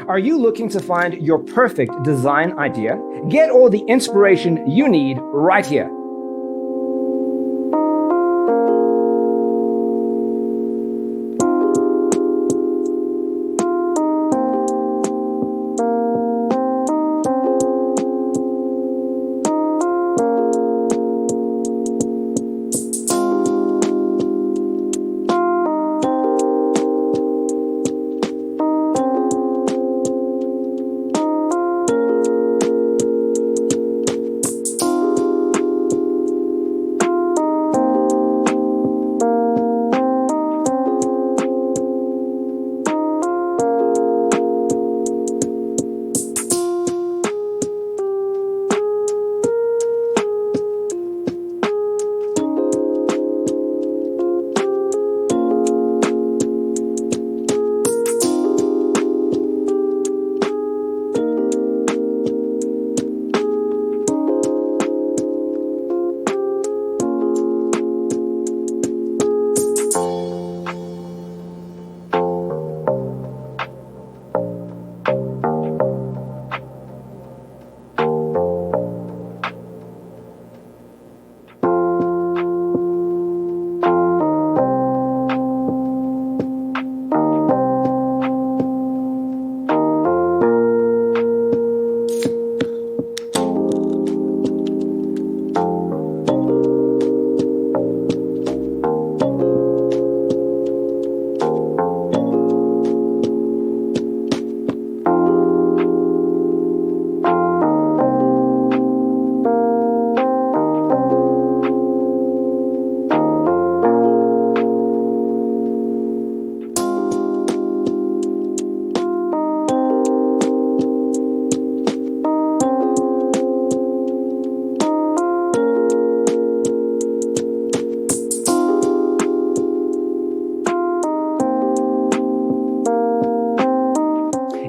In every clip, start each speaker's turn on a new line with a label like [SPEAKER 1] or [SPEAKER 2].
[SPEAKER 1] Are you looking to find your perfect design idea? Get all the inspiration you need right here.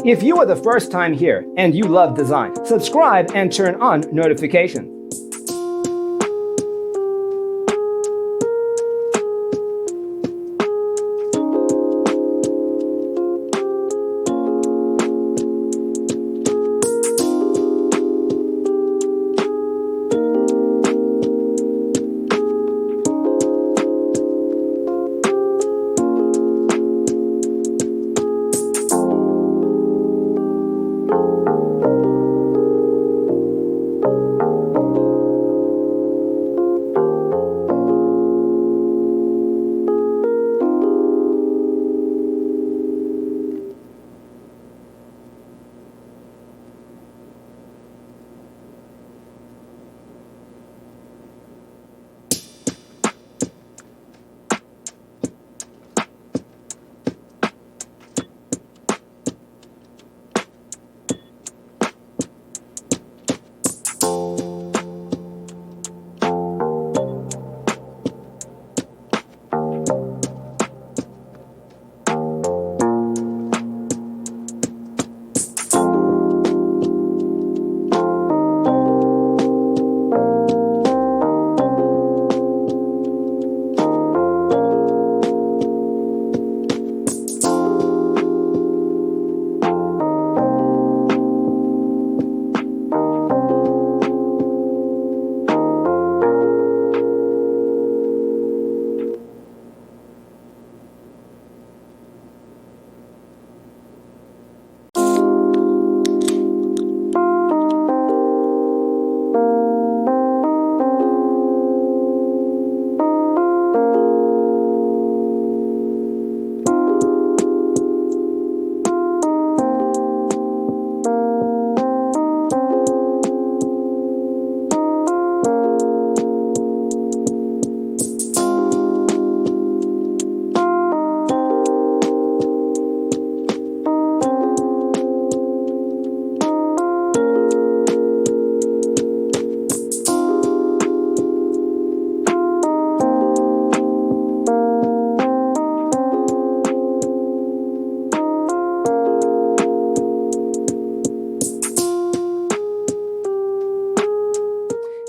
[SPEAKER 1] If you are the first time here and you love design, subscribe and turn on notifications.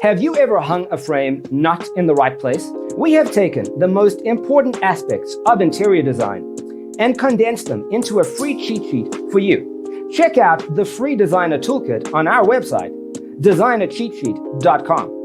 [SPEAKER 1] Have you ever hung a frame not in the right place? We have taken the most important aspects of interior design and condensed them into a free cheat sheet for you. Check out the free designer toolkit on our website, designercheatsheet.com.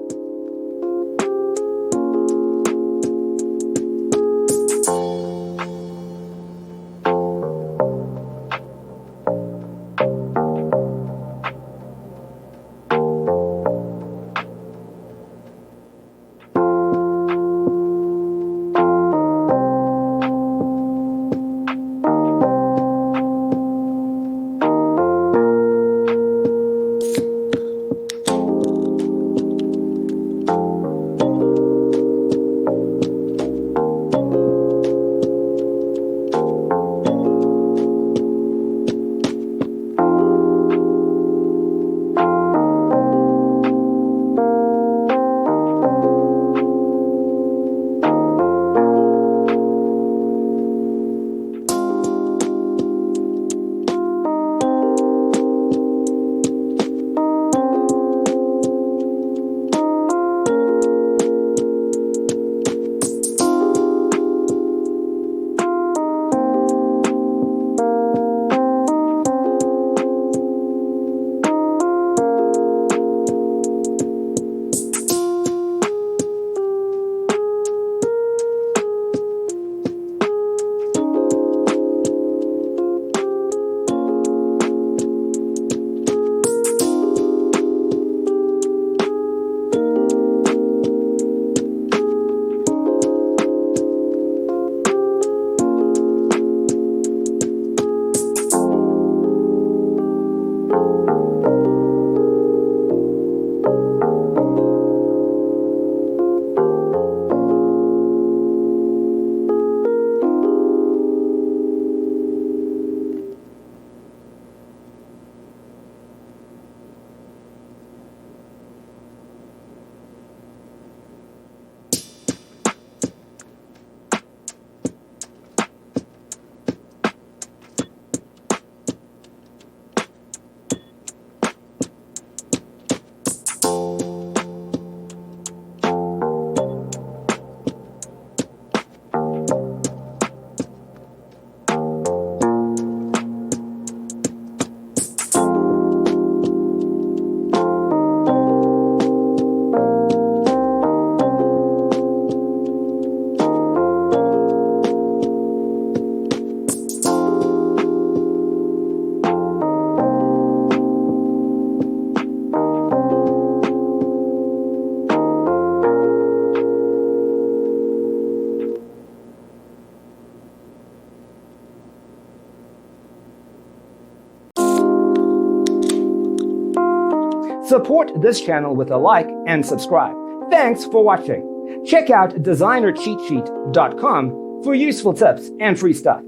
[SPEAKER 1] Support this channel with a like and subscribe. Thanks for watching. Check out designercheatsheet.com for useful tips and free stuff.